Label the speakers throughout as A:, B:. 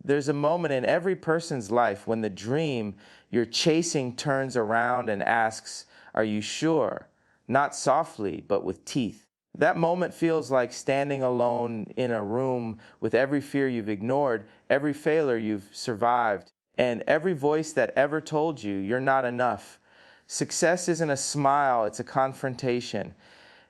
A: There's a moment in every person's life when the dream you're chasing turns around and asks, "Are you sure?" Not softly, but with teeth. That moment feels like standing alone in a room with every fear you've ignored, every failure you've survived, and every voice that ever told you you're not enough. Success isn't a smile, it's a confrontation.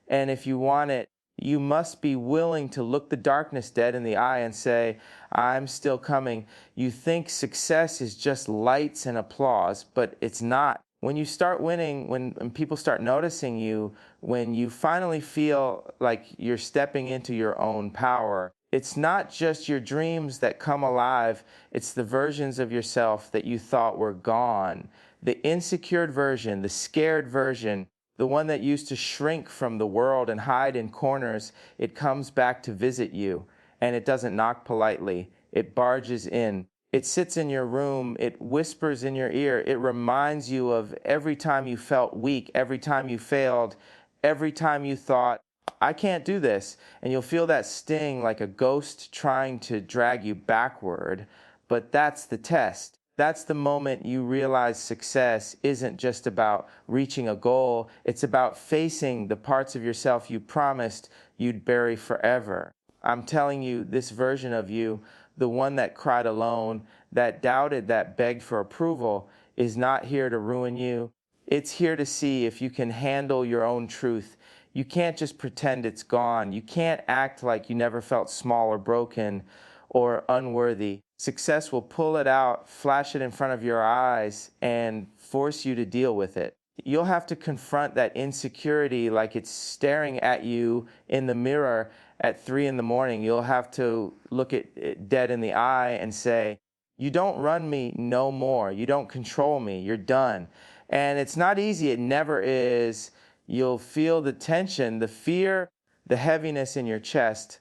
A: And if you want it, you must be willing to look the darkness dead in the eye and say, "I'm still coming." You think success is just lights and applause, but it's not. When you start winning, when people start noticing you, when you finally feel like you're stepping into your own power, it's not just your dreams that come alive, it's the versions of yourself that you thought were gone. The insecure version, the scared version, the one that used to shrink from the world and hide in corners, it comes back to visit you, and it doesn't knock politely. It barges in. It sits in your room. It whispers in your ear. It reminds you of every time you felt weak, every time you failed, every time you thought, "I can't do this." And you'll feel that sting like a ghost trying to drag you backward. But that's the test. That's the moment you realize success isn't just about reaching a goal, it's about facing the parts of yourself you promised you'd bury forever. I'm telling you, this version of you, the one that cried alone, that doubted, that begged for approval, is not here to ruin you. It's here to see if you can handle your own truth. You can't just pretend it's gone. You can't act like you never felt small or broken or unworthy. Success will pull it out, flash it in front of your eyes, and force you to deal with it. You'll have to confront that insecurity like it's staring at you in the mirror at 3 in the morning. You'll have to look it dead in the eye and say, "You don't run me no more. You don't control me. You're done." And it's not easy. It never is. You'll feel the tension, the fear, the heaviness in your chest.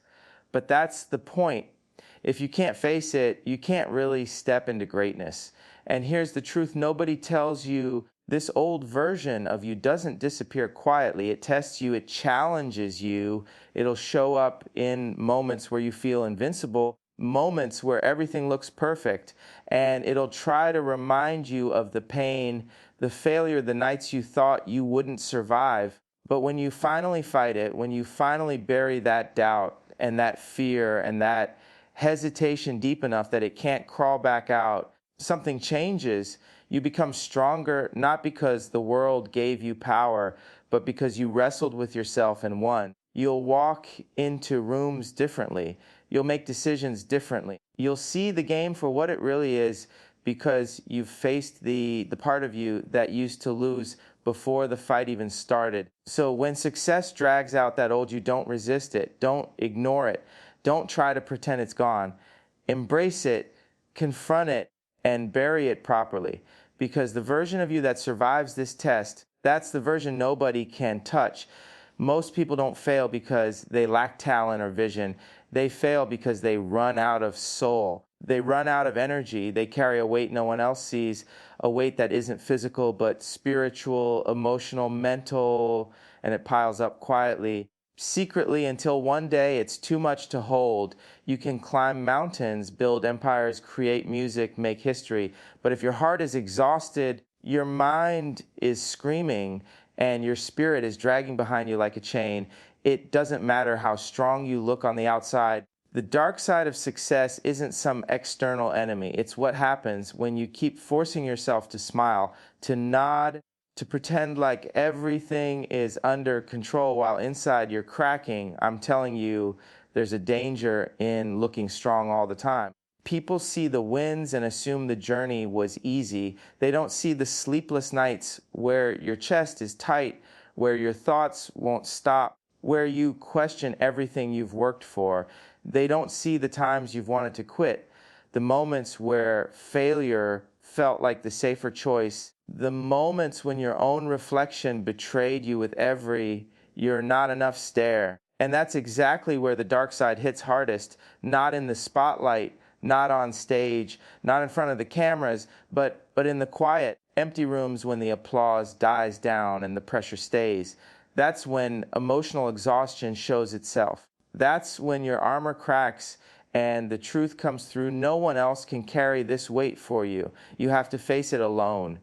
A: But that's the point. If you can't face it, you can't really step into greatness. And here's the truth: nobody tells you this old version of you doesn't disappear quietly. It tests you, it challenges you. It'll show up in moments where you feel invincible, moments where everything looks perfect. And it'll try to remind you of the pain, the failure, the nights you thought you wouldn't survive. But when you finally fight it, when you finally bury that doubt and that fear and that hesitation deep enough that it can't crawl back out, something changes. You become stronger, not because the world gave you power, but because you wrestled with yourself and won. You'll walk into rooms differently. You'll make decisions differently. You'll see the game for what it really is because you've faced the part of you that used to lose before the fight even started. So when success drags out that old you, don't resist it. Don't ignore it. Don't try to pretend it's gone. Embrace it, confront it, and bury it properly. Because the version of you that survives this test, that's the version nobody can touch. Most people don't fail because they lack talent or vision. They fail because they run out of soul. They run out of energy. They carry a weight no one else sees, a weight that isn't physical but spiritual, emotional, mental, and it piles up quietly, secretly, until one day it's too much to hold. You can climb mountains, build empires, create music, make history. But if your heart is exhausted, your mind is screaming, and your spirit is dragging behind you like a chain, it doesn't matter how strong you look on the outside. The dark side of success isn't some external enemy. It's what happens when you keep forcing yourself to smile, to nod, to pretend like everything is under control while inside you're cracking. I'm telling you, there's a danger in looking strong all the time. People see the wins and assume the journey was easy. They don't see the sleepless nights where your chest is tight, where your thoughts won't stop, where you question everything you've worked for. They don't see the times you've wanted to quit, the moments where failure felt like the safer choice, the moments when your own reflection betrayed you with every "you're not enough" stare. And that's exactly where the dark side hits hardest, not in the spotlight, not on stage, not in front of the cameras, but in the quiet, empty rooms when the applause dies down and the pressure stays. That's when emotional exhaustion shows itself. That's when your armor cracks and the truth comes through. No one else can carry this weight for you. You have to face it alone.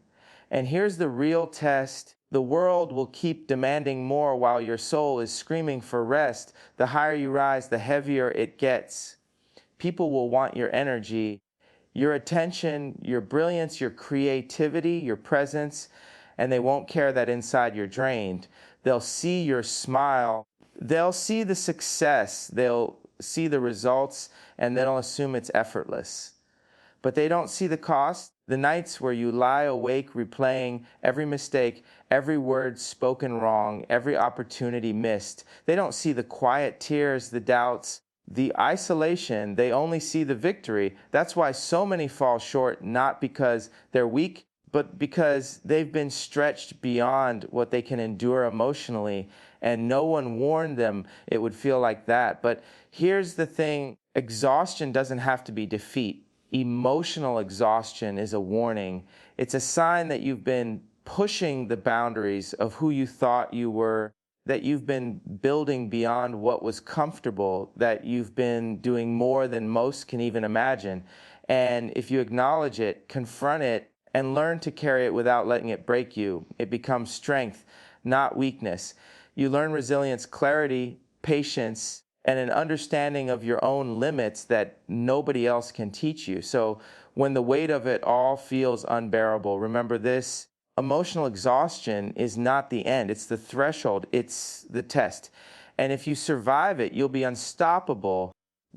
A: And here's the real test. The world will keep demanding more while your soul is screaming for rest. The higher you rise, the heavier it gets. People will want your energy, your attention, your brilliance, your creativity, your presence, and they won't care that inside you're drained. They'll see your smile. They'll see the success. They'll see the results, and they'll assume it's effortless. But they don't see the cost. The nights where you lie awake replaying every mistake, every word spoken wrong, every opportunity missed. They don't see the quiet tears, the doubts, the isolation. They only see the victory. That's why so many fall short, not because they're weak, but because they've been stretched beyond what they can endure emotionally, and no one warned them it would feel like that. But here's the thing, exhaustion doesn't have to be defeat. Emotional exhaustion is a warning. It's a sign that you've been pushing the boundaries of who you thought you were, that you've been building beyond what was comfortable, that you've been doing more than most can even imagine. And if you acknowledge it, confront it, and learn to carry it without letting it break you, it becomes strength, not weakness. You learn resilience, clarity, patience, and an understanding of your own limits that nobody else can teach you. So when the weight of it all feels unbearable, remember this: emotional exhaustion is not the end. It's the threshold. It's the test. And if you survive it, you'll be unstoppable.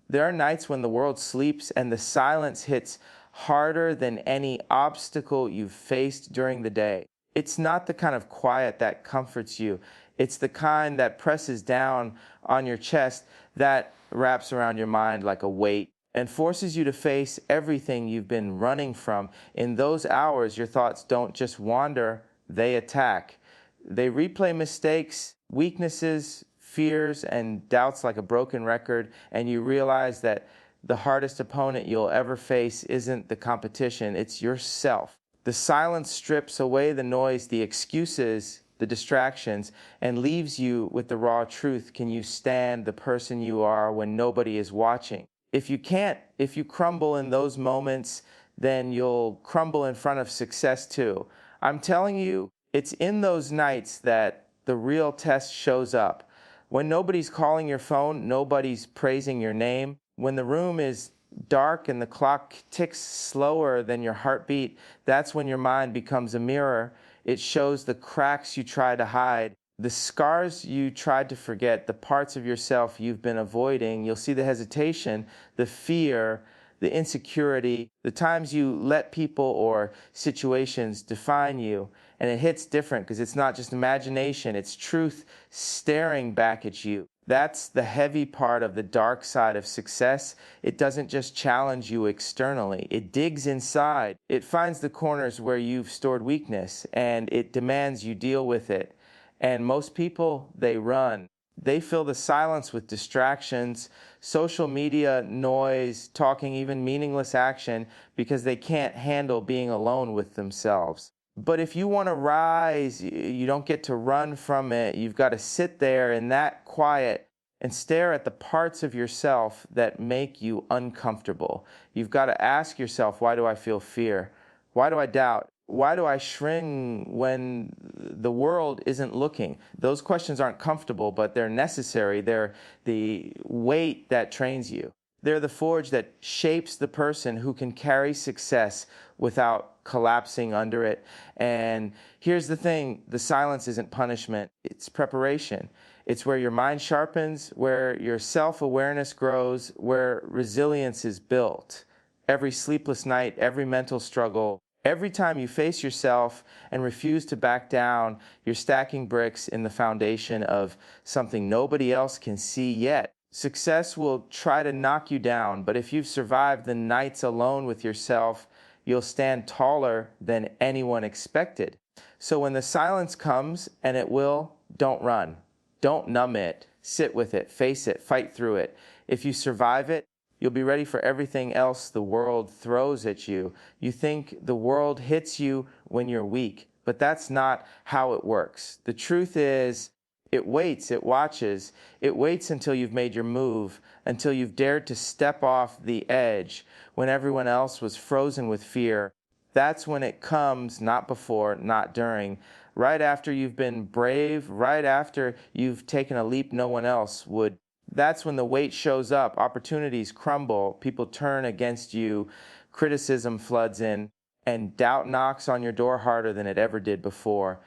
A: There are nights when the world sleeps and the silence hits harder than any obstacle you've faced during the day. It's not the kind of quiet that comforts you. It's the kind that presses down on your chest, that wraps around your mind like a weight, and forces you to face everything you've been running from. In those hours, your thoughts don't just wander, they attack. They replay mistakes, weaknesses, fears, and doubts like a broken record, and you realize that the hardest opponent you'll ever face isn't the competition, it's yourself. The silence strips away the noise, the excuses, the distractions, and leaves you with the raw truth. Can you stand the person you are when nobody is watching? If you can't, if you crumble in those moments, then you'll crumble in front of success too. I'm telling you, it's in those nights that the real test shows up. When nobody's calling your phone, nobody's praising your name, when the room is dark and the clock ticks slower than your heartbeat, that's when your mind becomes a mirror. It shows the cracks you try to hide, the scars you tried to forget, the parts of yourself you've been avoiding. You'll see the hesitation, the fear, the insecurity, the times you let people or situations define you. And it hits different because it's not just imagination, it's truth staring back at you. That's the heavy part of the dark side of success. It doesn't just challenge you externally. It digs inside. It finds the corners where you've stored weakness, and it demands you deal with it. And most people, they run. They fill the silence with distractions, social media, noise, talking, even meaningless action, because they can't handle being alone with themselves. But if you want to rise, you don't get to run from it. You've got to sit there in that quiet and stare at the parts of yourself that make you uncomfortable. You've got to ask yourself, why do I feel fear? Why do I doubt? Why do I shrink when the world isn't looking? Those questions aren't comfortable, but they're necessary. They're the weight that trains you. They're the forge that shapes the person who can carry success without collapsing under it. And here's the thing, the silence isn't punishment, it's preparation. It's where your mind sharpens, where your self-awareness grows, where resilience is built. Every sleepless night, every mental struggle, every time you face yourself and refuse to back down, you're stacking bricks in the foundation of something nobody else can see yet. Success will try to knock you down, but if you've survived the nights alone with yourself, you'll stand taller than anyone expected. So when the silence comes, and it will, don't run. Don't numb it. Sit with it, face it, fight through it. If you survive it, you'll be ready for everything else the world throws at you. You think the world hits you when you're weak, but that's not how it works. The truth is, It waits, it watches, it waits until you've made your move, until you've dared to step off the edge when everyone else was frozen with fear. That's when it comes, not before, not during, right after you've been brave, right after you've taken a leap no one else would. That's when the weight shows up, opportunities crumble, people turn against you, criticism floods in, and doubt knocks on your door harder than it ever did before.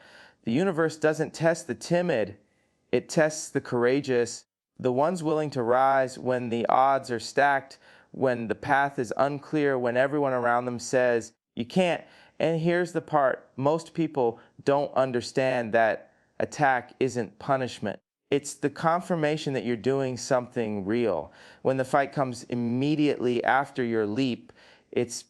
A: The universe doesn't test the timid, it tests the courageous, the ones willing to rise when the odds are stacked, when the path is unclear, when everyone around them says, you can't. And here's the part, most people don't understand that attack isn't punishment. It's the confirmation that you're doing something real. When the fight comes immediately after your leap, it's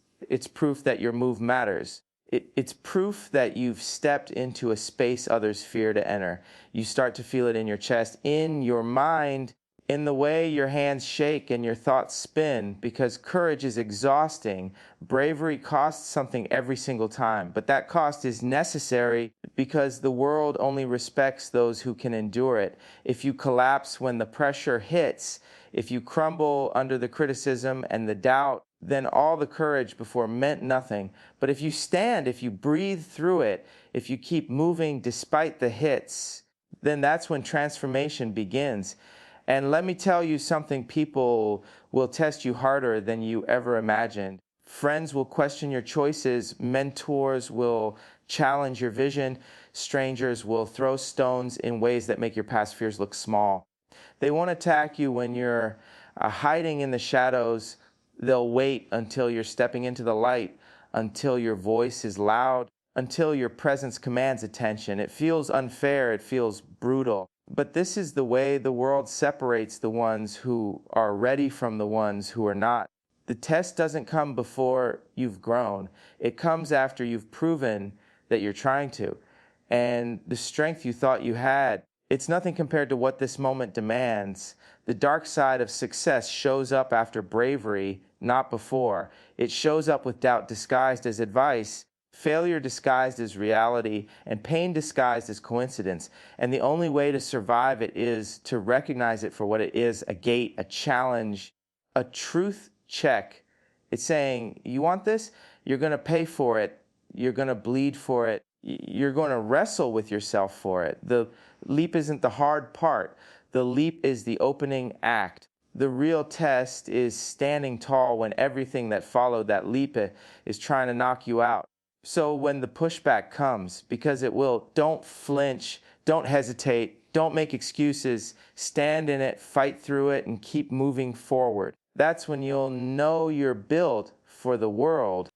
A: proof that your move matters. It's proof that you've stepped into a space others fear to enter. You start to feel it in your chest, in your mind, in the way your hands shake and your thoughts spin, because courage is exhausting. Bravery costs something every single time, but that cost is necessary because the world only respects those who can endure it. If you collapse when the pressure hits, if you crumble under the criticism and the doubt, then all the courage before meant nothing. But if you stand, if you breathe through it, if you keep moving despite the hits, then that's when transformation begins. And let me tell you something, people will test you harder than you ever imagined. Friends will question your choices, mentors will challenge your vision, strangers will throw stones in ways that make your past fears look small. They won't attack you when you're hiding in the shadows. They'll wait until you're stepping into the light, until your voice is loud, until your presence commands attention. It feels unfair, it feels brutal. But this is the way the world separates the ones who are ready from the ones who are not. The test doesn't come before you've grown. It comes after you've proven that you're trying to. And the strength you thought you had, it's nothing compared to what this moment demands. The dark side of success shows up after bravery, not before. It shows up with doubt disguised as advice, failure disguised as reality, and pain disguised as coincidence. And the only way to survive it is to recognize it for what it is, a gate, a challenge, a truth check. It's saying, you want this? You're going to pay for it. You're going to bleed for it. You're going to wrestle with yourself for it. The leap isn't the hard part. The leap is the opening act. The real test is standing tall when everything that followed that leap is trying to knock you out. So when the pushback comes, because it will, don't flinch, don't hesitate, don't make excuses, stand in it, fight through it, and keep moving forward. That's when you'll know you're built for the world.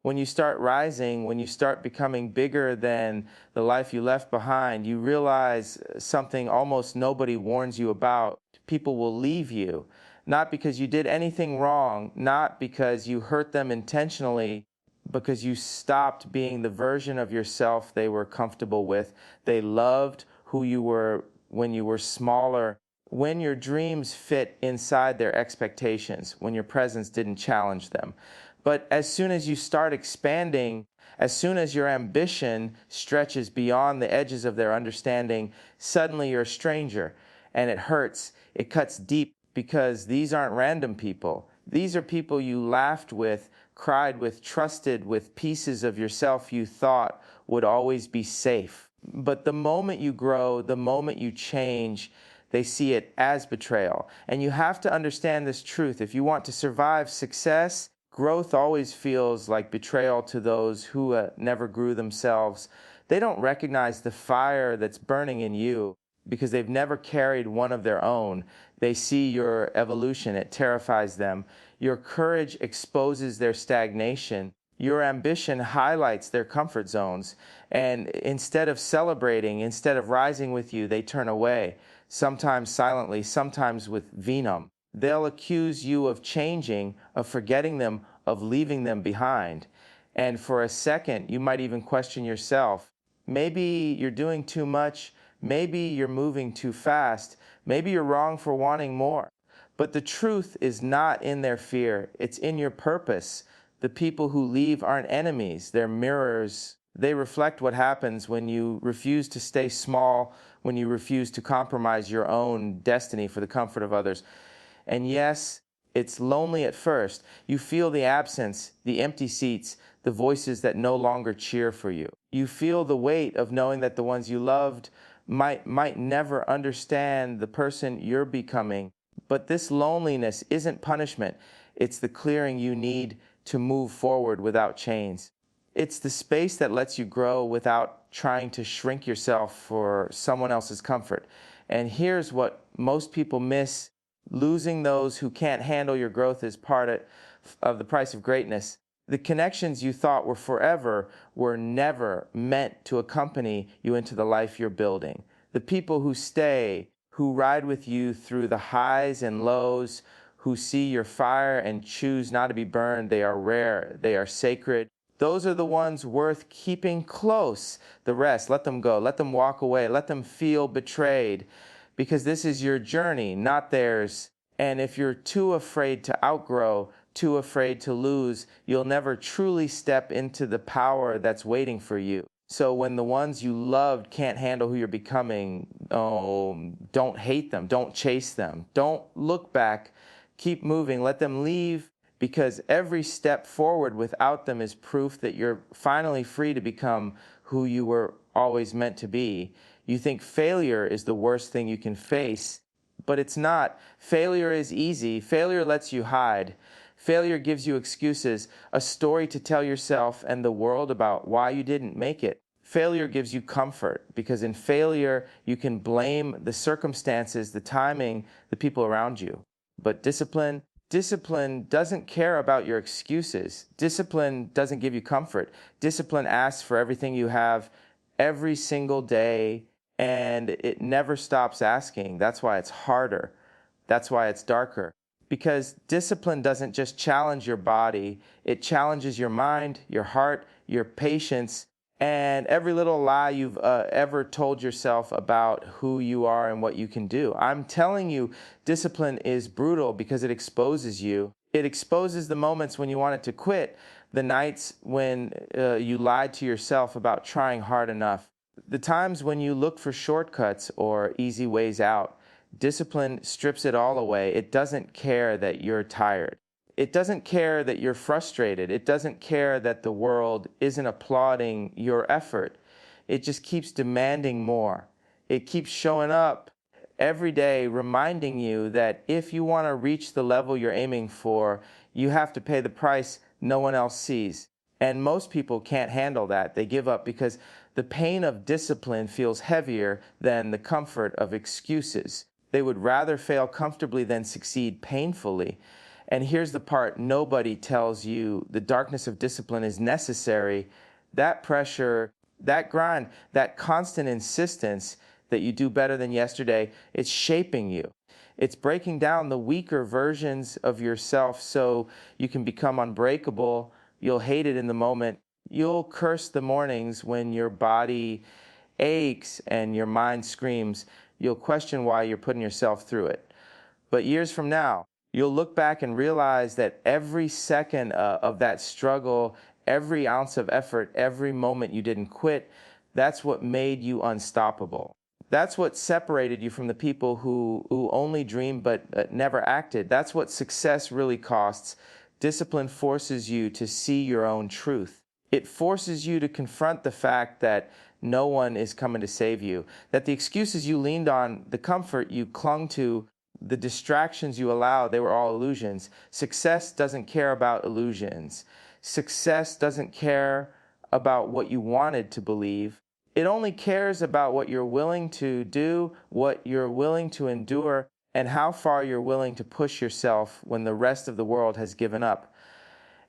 A: When you start rising, when you start becoming bigger than the life you left behind, you realize something almost nobody warns you about. People will leave you, not because you did anything wrong, not because you hurt them intentionally, because you stopped being the version of yourself they were comfortable with. They loved who you were when you were smaller, when your dreams fit inside their expectations, when your presence didn't challenge them. But as soon as you start expanding, as soon as your ambition stretches beyond the edges of their understanding, suddenly you're a stranger, and it hurts. It cuts deep, because these aren't random people. These are people you laughed with, cried with, trusted with, pieces of yourself you thought would always be safe. But the moment you grow, the moment you change, they see it as betrayal. And you have to understand this truth. If you want to survive success, growth always feels like betrayal to those who never grew themselves. They don't recognize the fire that's burning in you because they've never carried one of their own. They see your evolution. It terrifies them. Your courage exposes their stagnation. Your ambition highlights their comfort zones. And instead of celebrating, instead of rising with you, they turn away, sometimes silently, sometimes with venom. They'll accuse you of changing, of forgetting them, of leaving them behind. And for a second, you might even question yourself. Maybe you're doing too much. Maybe you're moving too fast. Maybe you're wrong for wanting more. But the truth is not in their fear. It's in your purpose. The people who leave aren't enemies. They're mirrors. They reflect what happens when you refuse to stay small, when you refuse to compromise your own destiny for the comfort of others. And yes, it's lonely at first. You feel the absence, the empty seats, the voices that no longer cheer for you. You feel the weight of knowing that the ones you loved might never understand the person you're becoming. But this loneliness isn't punishment. It's the clearing you need to move forward without chains. It's the space that lets you grow without trying to shrink yourself for someone else's comfort. And here's what most people miss: losing those who can't handle your growth is part of the price of greatness. The connections you thought were forever were never meant to accompany you into the life you're building. The people who stay, who ride with you through the highs and lows, who see your fire and choose not to be burned, they are rare, they are sacred. Those are the ones worth keeping close. The rest, let them go, let them walk away, let them feel betrayed, because this is your journey, not theirs. And if you're too afraid to outgrow, too afraid to lose, you'll never truly step into the power that's waiting for you. So when the ones you loved can't handle who you're becoming, oh, don't hate them, don't chase them, don't look back, keep moving, let them leave, because every step forward without them is proof that you're finally free to become who you were always meant to be. You think failure is the worst thing you can face, but it's not. Failure is easy. Failure lets you hide. Failure gives you excuses, a story to tell yourself and the world about why you didn't make it. Failure gives you comfort, because in failure you can blame the circumstances, the timing, the people around you. But discipline doesn't care about your excuses. Discipline doesn't give you comfort. Discipline asks for everything you have every single day, and it never stops asking. That's why it's harder. That's why it's darker. Because discipline doesn't just challenge your body, it challenges your mind, your heart, your patience, and every little lie you've ever told yourself about who you are and what you can do. I'm telling you, discipline is brutal because it exposes you. It exposes the moments when you wanted to quit, the nights when you lied to yourself about trying hard enough, the times when you look for shortcuts or easy ways out. Discipline strips it all away. It doesn't care that you're tired. It doesn't care that you're frustrated. It doesn't care that the world isn't applauding your effort. It just keeps demanding more. It keeps showing up every day, reminding you that if you want to reach the level you're aiming for, you have to pay the price no one else sees. And most people can't handle that. They give up because the pain of discipline feels heavier than the comfort of excuses. They would rather fail comfortably than succeed painfully. And here's the part nobody tells you: the darkness of discipline is necessary. That pressure, that grind, that constant insistence that you do better than yesterday, it's shaping you. It's breaking down the weaker versions of yourself so you can become unbreakable. You'll hate it in the moment. You'll curse the mornings when your body aches and your mind screams. You'll question why you're putting yourself through it. But years from now, you'll look back and realize that every second of that struggle, every ounce of effort, every moment you didn't quit, that's what made you unstoppable. That's what separated you from the people who only dreamed but never acted. That's what success really costs. Discipline forces you to see your own truth. It forces you to confront the fact that no one is coming to save you, that the excuses you leaned on, the comfort you clung to, the distractions you allowed, they were all illusions. Success doesn't care about illusions. Success doesn't care about what you wanted to believe. It only cares about what you're willing to do, what you're willing to endure, and how far you're willing to push yourself when the rest of the world has given up.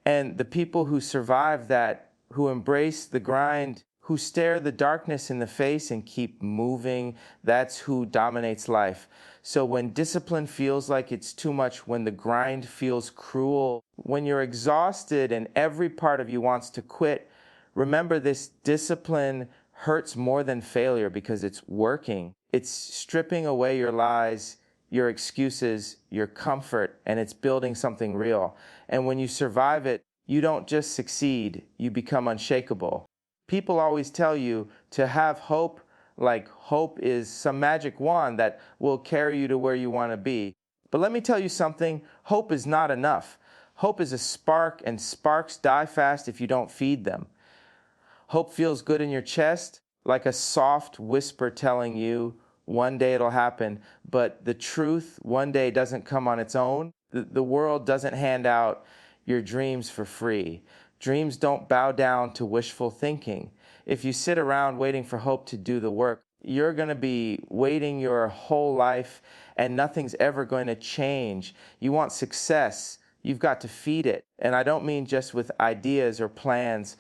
A: And the people who survive that, who embrace the grind, who stare the darkness in the face and keep moving, that's who dominates life. So when discipline feels like it's too much, when the grind feels cruel, when you're exhausted and every part of you wants to quit, remember this: discipline hurts more than failure because it's working. It's stripping away your lies, your excuses, your comfort, and it's building something real. And when you survive it, you don't just succeed, you become unshakable. People always tell you to have hope, like hope is some magic wand that will carry you to where you want to be. But let me tell you something, hope is not enough. Hope is a spark, and sparks die fast if you don't feed them. Hope feels good in your chest, like a soft whisper telling you one day it'll happen, but the truth one day doesn't come on its own. The world doesn't hand out your dreams for free. Dreams don't bow down to wishful thinking. If you sit around waiting for hope to do the work, you're going to be waiting your whole life and nothing's ever going to change. You want success, you've got to feed it. And I don't mean just with ideas or plans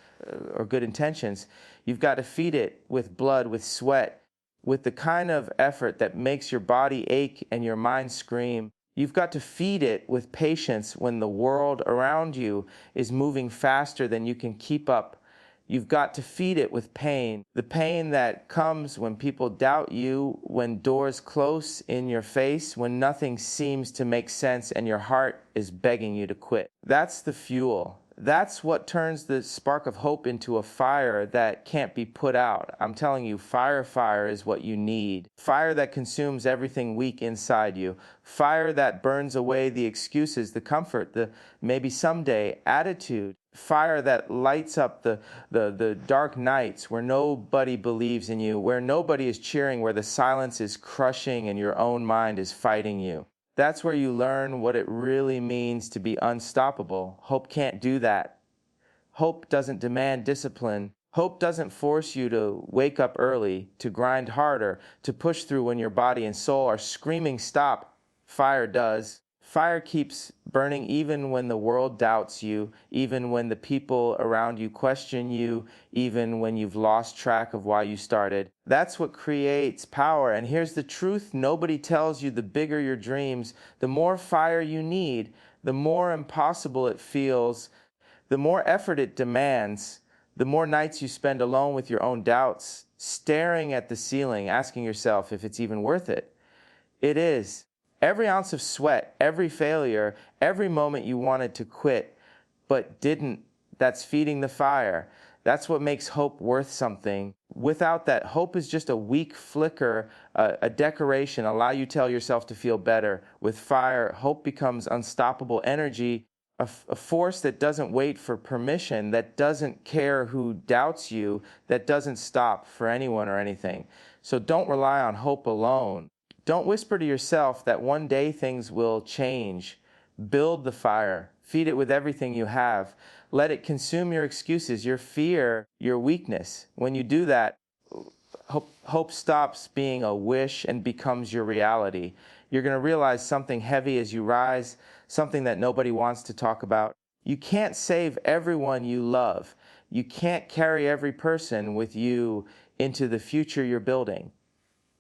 A: or good intentions. You've got to feed it with blood, with sweat, with the kind of effort that makes your body ache and your mind scream. You've got to feed it with patience when the world around you is moving faster than you can keep up. You've got to feed it with pain, the pain that comes when people doubt you, when doors close in your face, when nothing seems to make sense and your heart is begging you to quit. That's the fuel. That's what turns the spark of hope into a fire that can't be put out. I'm telling you, fire is what you need. Fire that consumes everything weak inside you. Fire that burns away the excuses, the comfort, the maybe someday attitude. Fire that lights up the dark nights where nobody believes in you, where nobody is cheering, where the silence is crushing and your own mind is fighting you. That's where you learn what it really means to be unstoppable. Hope can't do that. Hope doesn't demand discipline. Hope doesn't force you to wake up early, to grind harder, to push through when your body and soul are screaming stop. Fire does. Fire keeps burning even when the world doubts you, even when the people around you question you, even when you've lost track of why you started. That's what creates power. And here's the truth nobody tells you: the bigger your dreams, the more fire you need, the more impossible it feels, the more effort it demands, the more nights you spend alone with your own doubts, staring at the ceiling, asking yourself if it's even worth it. It is. Every ounce of sweat, every failure, every moment you wanted to quit but didn't, that's feeding the fire. That's what makes hope worth something. Without that, hope is just a weak flicker, a decoration, allow you tell yourself to feel better. With fire, hope becomes unstoppable energy, a force that doesn't wait for permission, that doesn't care who doubts you, that doesn't stop for anyone or anything. So don't rely on hope alone. Don't whisper to yourself that one day things will change. Build the fire. Feed it with everything you have. Let it consume your excuses, your fear, your weakness. When you do that, hope stops being a wish and becomes your reality. You're going to realize something heavy as you rise, something that nobody wants to talk about. You can't save everyone you love. You can't carry every person with you into the future you're building.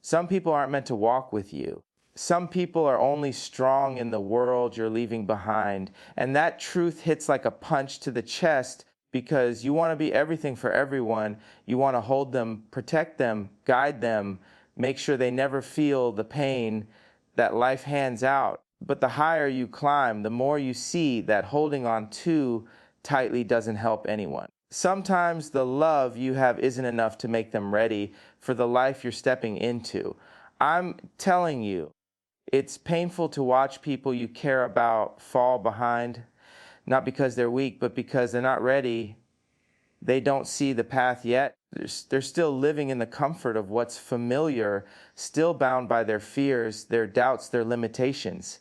A: Some people aren't meant to walk with you. Some people are only strong in the world you're leaving behind. And that truth hits like a punch to the chest because you want to be everything for everyone. You want to hold them, protect them, guide them, make sure they never feel the pain that life hands out. But the higher you climb, the more you see that holding on too tightly doesn't help anyone. Sometimes the love you have isn't enough to make them ready for the life you're stepping into. I'm telling you, it's painful to watch people you care about fall behind, not because they're weak, but because they're not ready. They don't see the path yet. They're still living in the comfort of what's familiar, still bound by their fears, their doubts, their limitations.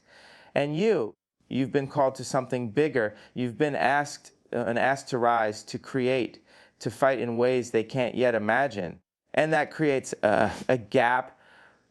A: And you've been called to something bigger. You've been asked to rise, to create, to fight in ways they can't yet imagine. And that creates a gap,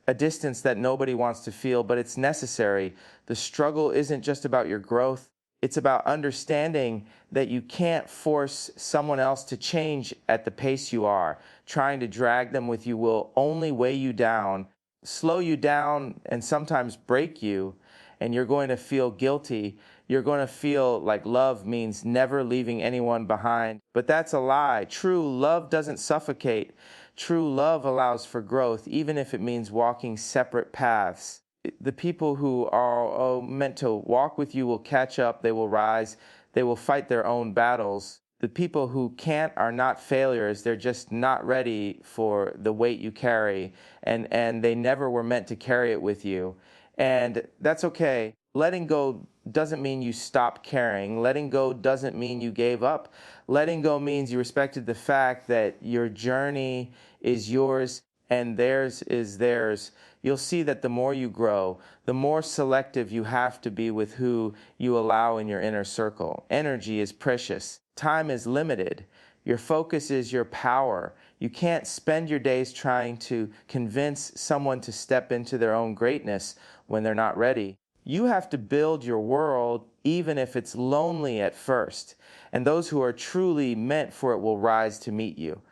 A: a distance that nobody wants to feel, but it's necessary. The struggle isn't just about your growth. It's about understanding that you can't force someone else to change at the pace you are. Trying to drag them with you will only weigh you down, slow you down, and sometimes break you. And you're going to feel guilty. You're going to feel like love means never leaving anyone behind. But that's a lie. True love doesn't suffocate. True love allows for growth, even if it means walking separate paths. The people who are meant to walk with you will catch up. They will rise. They will fight their own battles. The people who can't are not failures. They're just not ready for the weight you carry, and they never were meant to carry it with you. And that's okay. Letting go doesn't mean you stop caring. Letting go doesn't mean you gave up. Letting go means you respected the fact that your journey is yours and theirs is theirs. You'll see that the more you grow, the more selective you have to be with who you allow in your inner circle. Energy is precious. Time is limited. Your focus is your power. You can't spend your days trying to convince someone to step into their own greatness when they're not ready. You have to build your world even if it's lonely at first. And those who are truly meant for it will rise to meet you.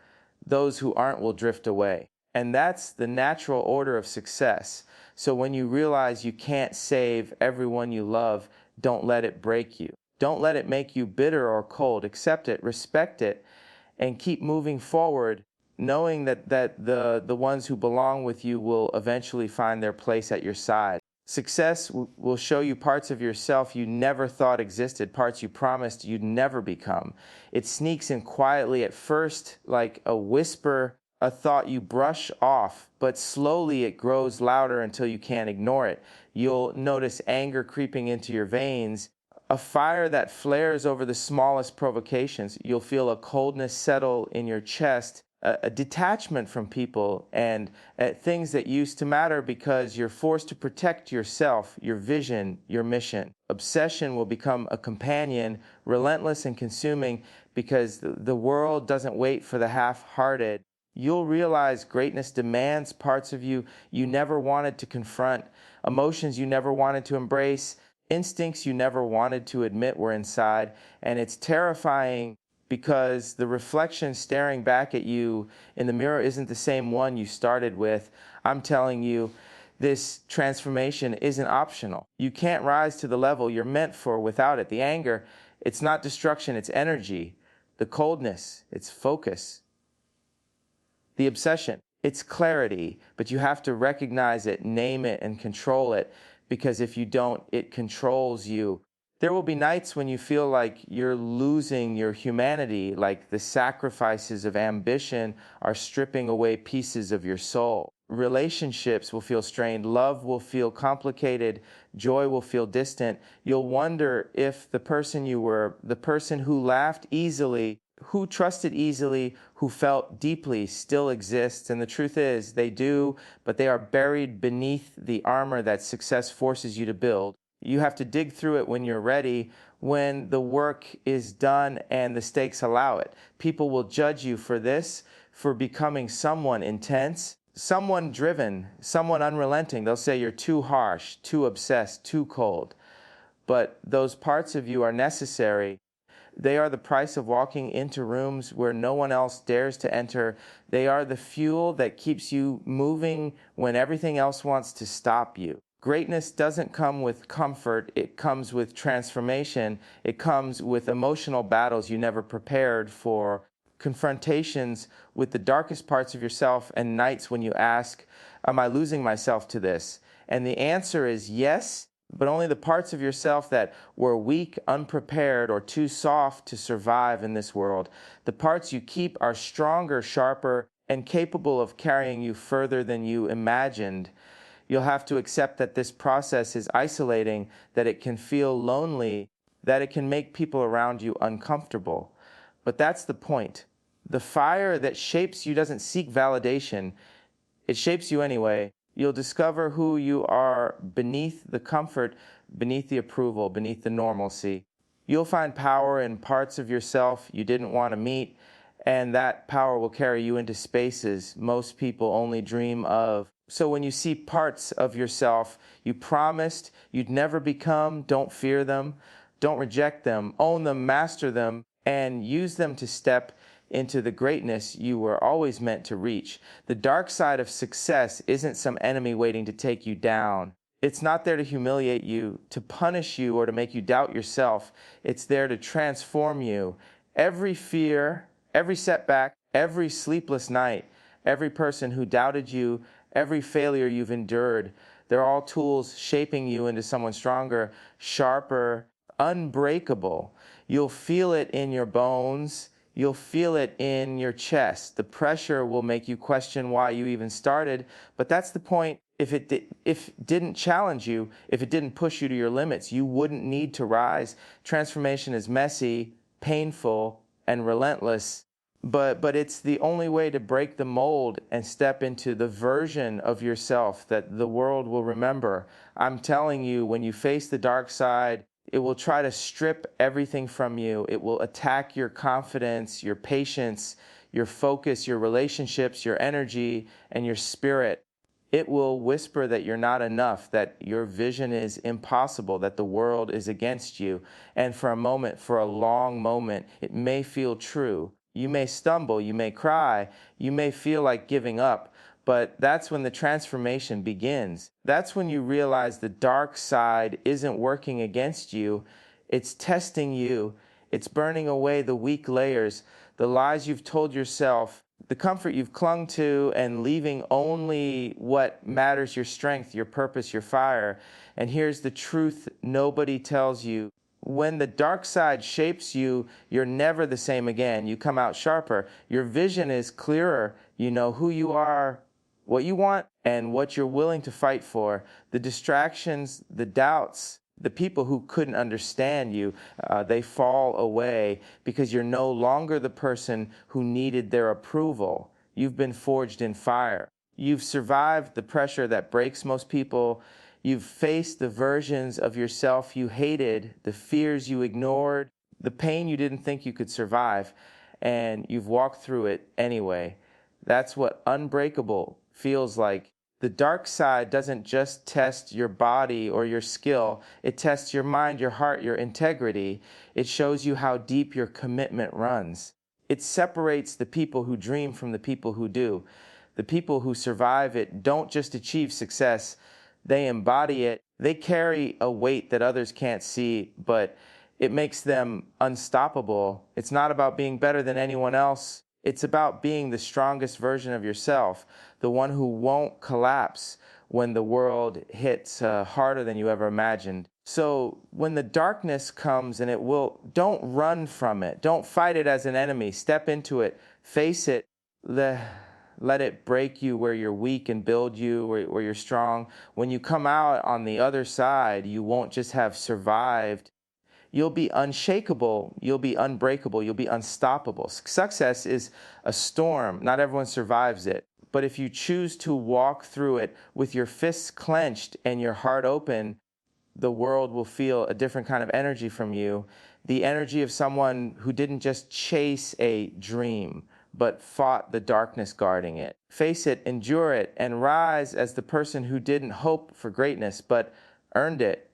A: Those who aren't will drift away. And that's the natural order of success. So when you realize you can't save everyone you love, don't let it break you. Don't let it make you bitter or cold. Accept it, respect it, and keep moving forward, knowing that the ones who belong with you will eventually find their place at your side. Success will show you parts of yourself you never thought existed, parts you promised you'd never become. It sneaks in quietly at first like a whisper, a thought you brush off, but slowly it grows louder until you can't ignore it. You'll notice anger creeping into your veins, a fire that flares over the smallest provocations. You'll feel a coldness settle in your chest, a detachment from people and things that used to matter because you're forced to protect yourself, your vision, your mission. Obsession will become a companion, relentless and consuming, because the world doesn't wait for the half-hearted. You'll realize greatness demands parts of you you never wanted to confront, emotions you never wanted to embrace, instincts you never wanted to admit were inside, and it's terrifying because the reflection staring back at you in the mirror isn't the same one you started with. I'm telling you, this transformation isn't optional. You can't rise to the level you're meant for without it. The anger, it's not destruction, it's energy. The coldness, it's focus. The obsession, it's clarity, but you have to recognize it, name it, and control it, because if you don't, it controls you. There will be nights when you feel like you're losing your humanity, like the sacrifices of ambition are stripping away pieces of your soul. Relationships will feel strained, love will feel complicated, joy will feel distant. You'll wonder if the person you were, the person who laughed easily, who trusted easily, who felt deeply, still exists. And the truth is, they do, but they are buried beneath the armor that success forces you to build. You have to dig through it when you're ready, when the work is done and the stakes allow it. People will judge you for this, for becoming someone intense, someone driven, someone unrelenting. They'll say you're too harsh, too obsessed, too cold. But those parts of you are necessary. They are the price of walking into rooms where no one else dares to enter. They are the fuel that keeps you moving when everything else wants to stop you. Greatness doesn't come with comfort, it comes with transformation. It comes with emotional battles you never prepared for, confrontations with the darkest parts of yourself, and nights when you ask, am I losing myself to this? And the answer is yes, but only the parts of yourself that were weak, unprepared, or too soft to survive in this world. The parts you keep are stronger, sharper, and capable of carrying you further than you imagined. You'll have to accept that this process is isolating, that it can feel lonely, that it can make people around you uncomfortable. But that's the point. The fire that shapes you doesn't seek validation. It shapes you anyway. You'll discover who you are beneath the comfort, beneath the approval, beneath the normalcy. You'll find power in parts of yourself you didn't want to meet, and that power will carry you into spaces most people only dream of. So when you see parts of yourself you promised you'd never become, don't fear them, don't reject them, own them, master them, and use them to step into the greatness you were always meant to reach. The dark side of success isn't some enemy waiting to take you down. It's not there to humiliate you, to punish you, or to make you doubt yourself. It's there to transform you. Every fear, every setback, every sleepless night, every person who doubted you, every failure you've endured, they're all tools shaping you into someone stronger, sharper, unbreakable. You'll feel it in your bones. You'll feel it in your chest. The pressure will make you question why you even started, but that's the point. If it didn't challenge you, if it didn't push you to your limits, you wouldn't need to rise. Transformation is messy, painful, and relentless, but it's the only way to break the mold and step into the version of yourself that the world will remember. I'm telling you, when you face the dark side, it will try to strip everything from you. It will attack your confidence, your patience, your focus, your relationships, your energy, and your spirit. It will whisper that you're not enough, that your vision is impossible, that the world is against you. And for a moment, for a long moment, it may feel true. You may stumble, you may cry, you may feel like giving up, but that's when the transformation begins. That's when you realize the dark side isn't working against you, it's testing you, it's burning away the weak layers, the lies you've told yourself, the comfort you've clung to, and leaving only what matters: your strength, your purpose, your fire. And here's the truth nobody tells you. When the dark side shapes you, you're never the same again. You come out sharper. Your vision is clearer. You know who you are, what you want, and what you're willing to fight for. The distractions, the doubts, the people who couldn't understand you, they fall away because you're no longer the person who needed their approval. You've been forged in fire. You've survived the pressure that breaks most people. You've faced the versions of yourself you hated, the fears you ignored, the pain you didn't think you could survive, and you've walked through it anyway. That's what unbreakable feels like. The dark side doesn't just test your body or your skill, it tests your mind, your heart, your integrity. It shows you how deep your commitment runs. It separates the people who dream from the people who do. The people who survive it don't just achieve success, they embody it. They carry a weight that others can't see, but it makes them unstoppable. It's not about being better than anyone else. It's about being the strongest version of yourself, the one who won't collapse when the world hits harder than you ever imagined. So when the darkness comes, and it will, don't run from it. Don't fight it as an enemy. Step into it. Face it. Let it break you where you're weak and build you where you're strong. When you come out on the other side, you won't just have survived. You'll be unshakable, you'll be unbreakable, you'll be unstoppable. Success is a storm. Not everyone survives it. But if you choose to walk through it with your fists clenched and your heart open, the world will feel a different kind of energy from you. The energy of someone who didn't just chase a dream, but fought the darkness guarding it. Face it, endure it, and rise as the person who didn't hope for greatness, but earned it.